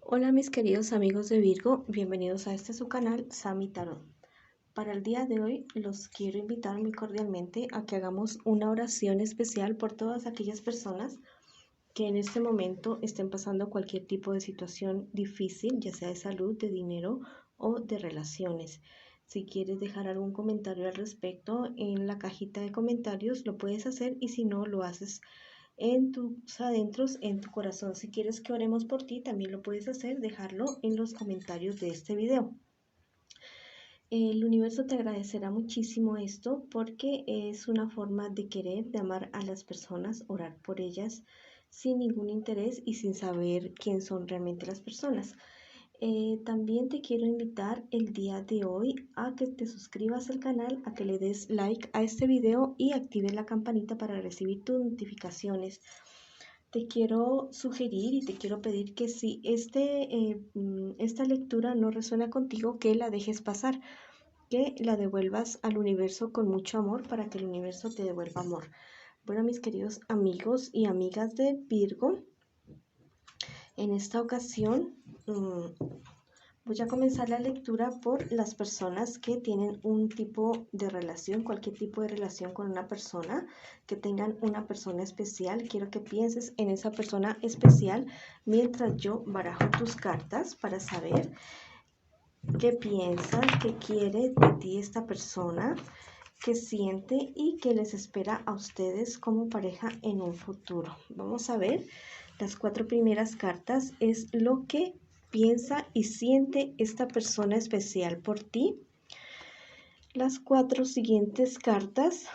Hola mis queridos amigos de Virgo, bienvenidos a su canal Sami Tarot. Para el día de hoy los quiero invitar muy cordialmente a que hagamos una oración especial por todas aquellas personas que en este momento estén pasando cualquier tipo de situación difícil, ya sea de salud, de dinero o de relaciones. Si quieres dejar algún comentario al respecto en la cajita de comentarios, lo puedes hacer, y si no, lo haces en tus adentros, en tu corazón. Si quieres que oremos por ti, también lo puedes hacer, dejarlo en los comentarios de este video. El universo te agradecerá muchísimo esto, porque es una forma de querer, de amar a las personas, orar por ellas sin ningún interés y sin saber quién son realmente las personas. También te quiero invitar el día de hoy a que te suscribas al canal, a que le des like a este video y actives la campanita para recibir tus notificaciones. Te quiero sugerir y te quiero pedir que si esta lectura no resuena contigo, que la dejes pasar, que la devuelvas al universo con mucho amor para que el universo te devuelva amor. Bueno, mis queridos amigos y amigas de Virgo, en esta ocasión voy a comenzar la lectura por las personas que tienen un tipo de relación, cualquier tipo de relación con una persona, que tengan una persona especial. Quiero que pienses en esa persona especial mientras yo barajo tus cartas para saber qué piensa, qué quiere de ti esta persona, qué siente y qué les espera a ustedes como pareja en un futuro. Vamos a ver, las 4 primeras cartas es lo que piensa y siente esta persona especial por ti. Las 4 siguientes cartas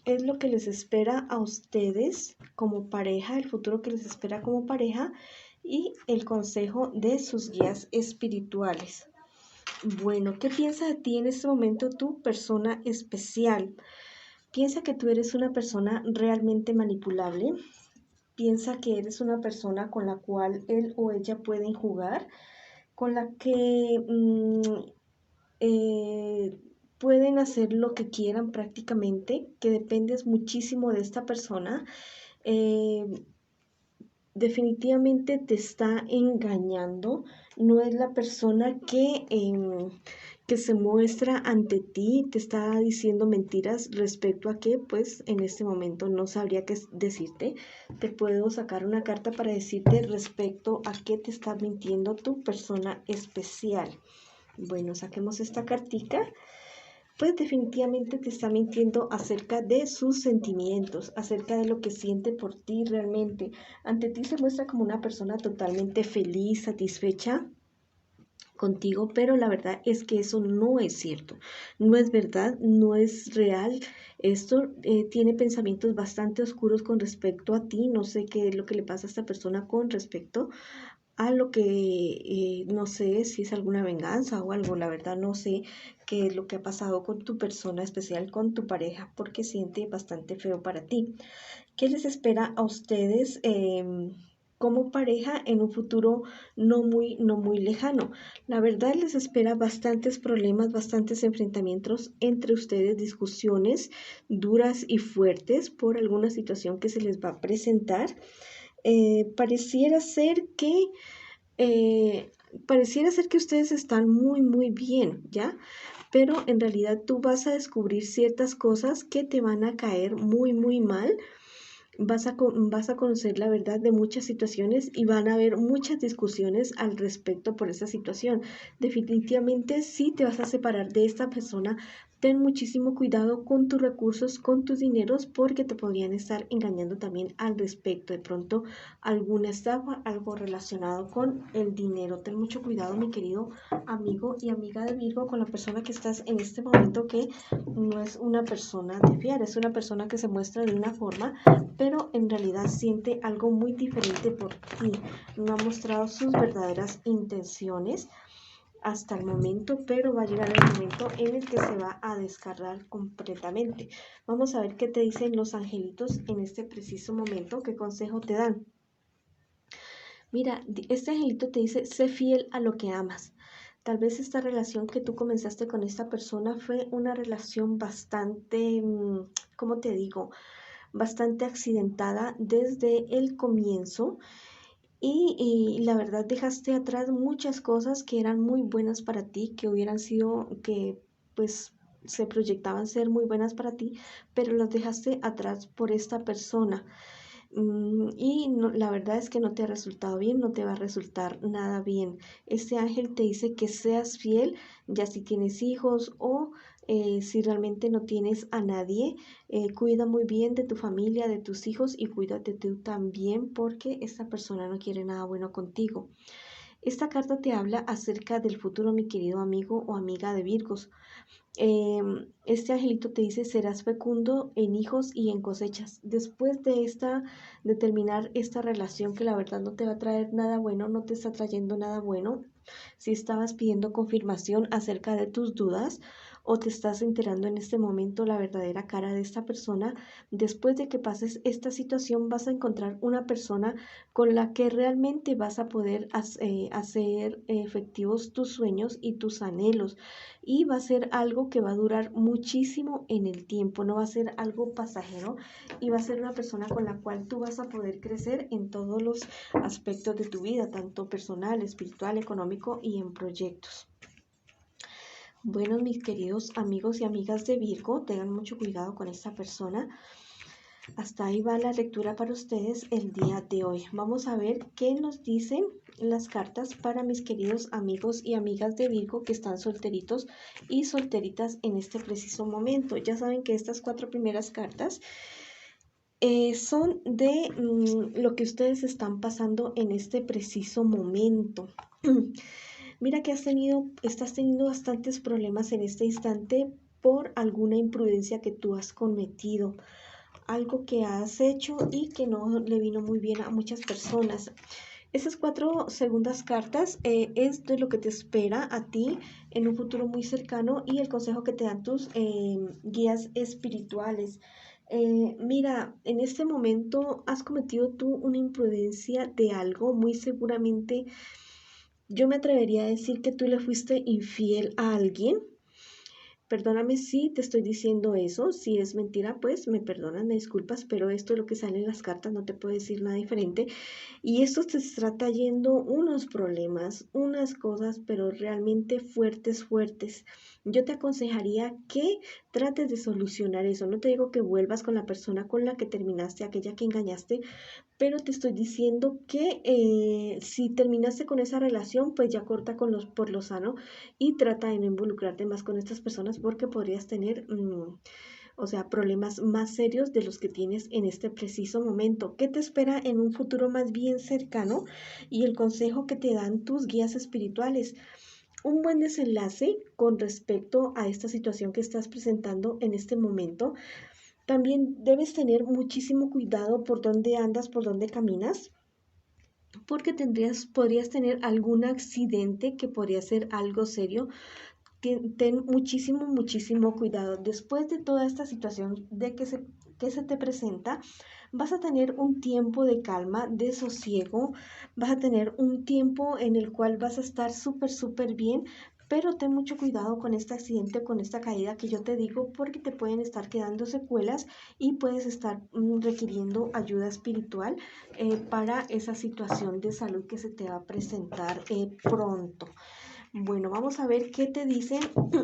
es lo que les espera a ustedes como pareja, el futuro que les espera como pareja y el consejo de sus guías espirituales. Bueno, ¿qué piensa de ti en este momento tu persona especial? Piensa que tú eres una persona realmente manipulable. Piensa que eres una persona con la cual él o ella pueden jugar, con la que pueden hacer lo que quieran prácticamente, que dependes muchísimo de esta persona. Definitivamente te está engañando, no es la persona que se muestra ante ti, te está diciendo mentiras respecto a que pues en este momento no sabría qué decirte. Te puedo sacar una carta para decirte respecto a qué te está mintiendo tu persona especial. Bueno, saquemos esta cartica. Pues definitivamente te está mintiendo acerca de sus sentimientos, acerca de lo que siente por ti realmente. Ante ti se muestra como una persona totalmente feliz, satisfecha contigo, pero la verdad es que eso no es cierto, no es verdad, no es real. Esto tiene pensamientos bastante oscuros con respecto a ti. No sé qué es lo que le pasa a esta persona con respecto a lo que no sé si es alguna venganza o algo. La verdad no sé qué es lo que ha pasado con tu persona especial, con tu pareja, porque siente bastante feo para ti. ¿Qué les espera a ustedes como pareja en un futuro no muy lejano? La verdad les espera bastantes problemas, bastantes enfrentamientos entre ustedes, discusiones duras y fuertes por alguna situación que se les va a presentar. Pareciera ser que eh, ustedes están muy bien, ¿ya? Pero en realidad tú vas a descubrir ciertas cosas que te van a caer muy mal. Vas a conocer la verdad de muchas situaciones y van a haber muchas discusiones al respecto por esa situación. Definitivamente sí te vas a separar de esta persona. Ten muchísimo cuidado con tus recursos, con tus dineros, porque te podrían estar engañando también al respecto. De pronto alguna estafa, algo relacionado con el dinero. Ten mucho cuidado, mi querido amigo y amiga de Virgo, con la persona que estás en este momento, que no es una persona de fiar, es una persona que se muestra de una forma, pero en realidad siente algo muy diferente por ti. No ha mostrado sus verdaderas intenciones hasta el momento, pero va a llegar el momento en el que se va a descargar completamente. Vamos a ver qué te dicen los angelitos en este preciso momento, qué consejo te dan. Mira, este angelito te dice: sé fiel a lo que amas. Tal vez esta relación que tú comenzaste con esta persona fue una relación bastante, ¿cómo te digo? Bastante accidentada desde el comienzo, y la verdad dejaste atrás muchas cosas que eran muy buenas para ti, que hubieran sido, que pues se proyectaban ser muy buenas para ti, pero las dejaste atrás por esta persona. La verdad es que no te ha resultado bien, no te va a resultar nada bien. Este ángel te dice que seas fiel, ya si tienes hijos o si realmente no tienes a nadie, cuida muy bien de tu familia, de tus hijos y cuídate tú también porque esta persona no quiere nada bueno contigo. Esta carta te habla acerca del futuro, mi querido amigo o amiga de Virgos. Este angelito te dice, serás fecundo en hijos y en cosechas. Después de terminar esta relación que la verdad no te va a traer nada bueno, no te está trayendo nada bueno, si estabas pidiendo confirmación acerca de tus dudas o te estás enterando en este momento la verdadera cara de esta persona, después de que pases esta situación vas a encontrar una persona con la que realmente vas a poder hacer efectivos tus sueños y tus anhelos y va a ser algo que va a durar muchísimo en el tiempo, no va a ser algo pasajero y va a ser una persona con la cual tú vas a poder crecer en todos los aspectos de tu vida, tanto personal, espiritual, económico y en proyectos. Bueno, mis queridos amigos y amigas de Virgo, tengan mucho cuidado con esta persona. Hasta ahí va la lectura para ustedes el día de hoy. Vamos a ver qué nos dicen las cartas para mis queridos amigos y amigas de Virgo que están solteritos y solteritas en este preciso momento. Ya saben que estas 4 primeras cartas son de lo que ustedes están pasando en este preciso momento. Mira que estás teniendo bastantes problemas en este instante por alguna imprudencia que tú has cometido, algo que has hecho y que no le vino muy bien a muchas personas. Esas 4 segundas cartas es de lo que te espera a ti en un futuro muy cercano y el consejo que te dan tus guías espirituales. Mira, en este momento has cometido tú una imprudencia de algo, muy seguramente yo me atrevería a decir que tú le fuiste infiel a alguien. Perdóname si te estoy diciendo eso, si es mentira, pues me perdonas, me disculpas, pero esto es lo que sale en las cartas, no te puedo decir nada diferente. Y esto te está trayendo unos problemas, unas cosas, pero realmente fuertes, fuertes. Yo te aconsejaría que trates de solucionar eso. No te digo que vuelvas con la persona con la que terminaste, aquella que engañaste, pero te estoy diciendo que si terminaste con esa relación, pues ya corta por lo sano y trata de no involucrarte más con estas personas porque podrías tener, o sea, problemas más serios de los que tienes en este preciso momento. ¿Qué te espera en un futuro más bien cercano? Y el consejo que te dan tus guías espirituales. Un buen desenlace con respecto a esta situación que estás presentando en este momento. También debes tener muchísimo cuidado por dónde andas, por dónde caminas, porque podrías tener algún accidente que podría ser algo serio. Ten muchísimo, muchísimo cuidado. Después de toda esta situación que se te presenta, vas a tener un tiempo de calma, de sosiego, vas a tener un tiempo en el cual vas a estar súper, súper bien, pero ten mucho cuidado con este accidente, con esta caída que yo te digo, porque te pueden estar quedando secuelas y puedes estar requiriendo ayuda espiritual para esa situación de salud que se te va a presentar pronto. Bueno, vamos a ver qué te dicen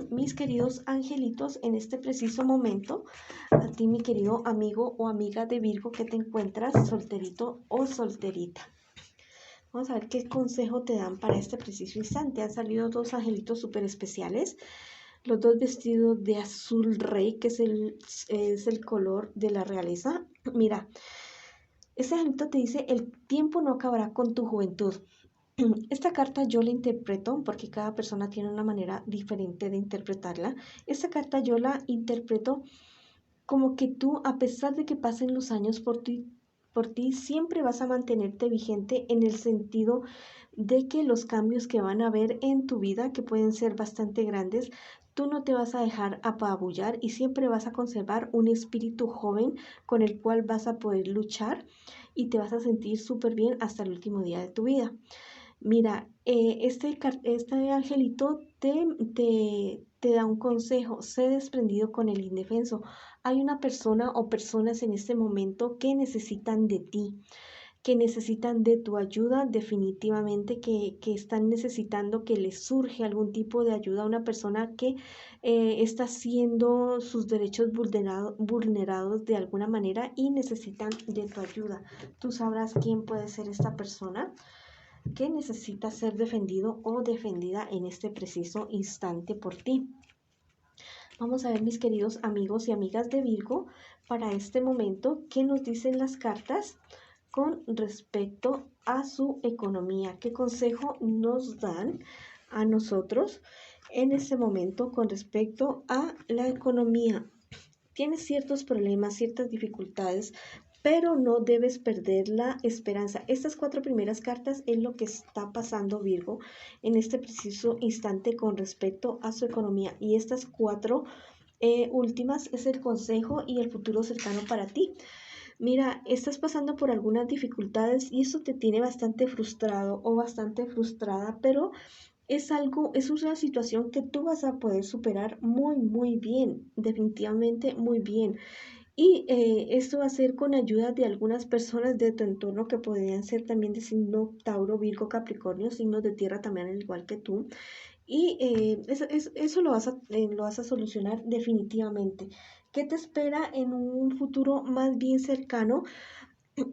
mis queridos angelitos en este preciso momento. A ti, mi querido amigo o amiga de Virgo que te encuentras solterito o solterita. Vamos a ver qué consejo te dan para este preciso instante. Han salido 2 angelitos súper especiales. Los 2 vestidos de azul rey, que es el color de la realeza. Mira, este angelito te dice, el tiempo no acabará con tu juventud. Esta carta yo la interpreto, porque cada persona tiene una manera diferente de interpretarla. Esta carta yo la interpreto como que tú, a pesar de que pasen los años por ti siempre vas a mantenerte vigente en el sentido de que los cambios que van a haber en tu vida, que pueden ser bastante grandes, tú no te vas a dejar apabullar y siempre vas a conservar un espíritu joven con el cual vas a poder luchar y te vas a sentir súper bien hasta el último día de tu vida. Mira, este angelito te da un consejo, sé desprendido con el indefenso. Hay una persona o personas en este momento que necesitan de ti, que necesitan de tu ayuda, definitivamente que están necesitando que les surge algún tipo de ayuda a una persona que está siendo sus derechos vulnerados de alguna manera y necesitan de tu ayuda. Tú sabrás quién puede ser esta persona que necesita ser defendido o defendida en este preciso instante por ti. Vamos a ver, mis queridos amigos y amigas de Virgo, para este momento, qué nos dicen las cartas con respecto a su economía. ¿Qué consejo nos dan a nosotros en este momento con respecto a la economía? Tienes ciertos problemas, ciertas dificultades, pero no debes perder la esperanza. Estas 4 primeras cartas es lo que está pasando, Virgo, en este preciso instante con respecto a su economía. Y estas 4 últimas es el consejo y el futuro cercano para ti. Mira, estás pasando por algunas dificultades y eso te tiene bastante frustrado o bastante frustrada, pero es una situación que tú vas a poder superar muy, muy bien, definitivamente muy bien. Y esto va a ser con ayuda de algunas personas de tu entorno que podrían ser también de signo Tauro, Virgo, Capricornio, signos de tierra también, al igual que tú. Y eso lo vas a solucionar definitivamente. ¿Qué te espera en un futuro más bien cercano?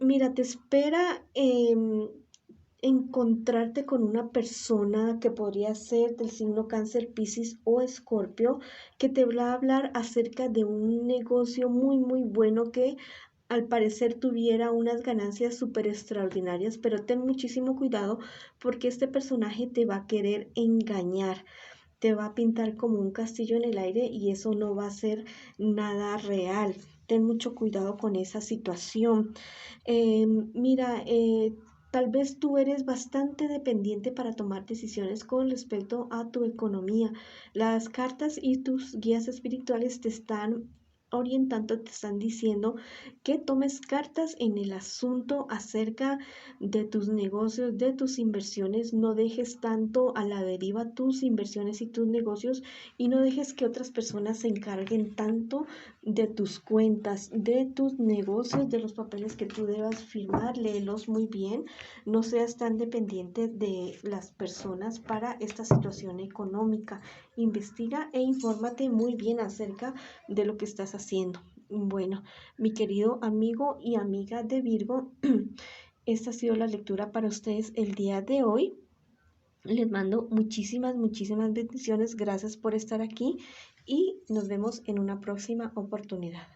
Mira, te espera encontrarte con una persona que podría ser del signo Cáncer, Piscis o Escorpio, que te va a hablar acerca de un negocio muy, muy bueno que al parecer tuviera unas ganancias súper extraordinarias, pero ten muchísimo cuidado porque este personaje te va a querer engañar, te va a pintar como un castillo en el aire y eso no va a ser nada real. Ten mucho cuidado con esa situación. Mira, tal vez tú eres bastante dependiente para tomar decisiones con respecto a tu economía. Las cartas y tus guías espirituales te están orientando, te están diciendo que tomes cartas en el asunto acerca de tus negocios, de tus inversiones. No dejes tanto a la deriva tus inversiones y tus negocios y no dejes que otras personas se encarguen tanto de tus cuentas, de tus negocios, de los papeles que tú debas firmar. Léelos muy bien. No seas tan dependiente de las personas para esta situación económica. Investiga e infórmate muy bien acerca de lo que estás haciendo. Bueno, mi querido amigo y amiga de Virgo, esta ha sido la lectura para ustedes el día de hoy. Les mando muchísimas, muchísimas bendiciones. Gracias por estar aquí y nos vemos en una próxima oportunidad.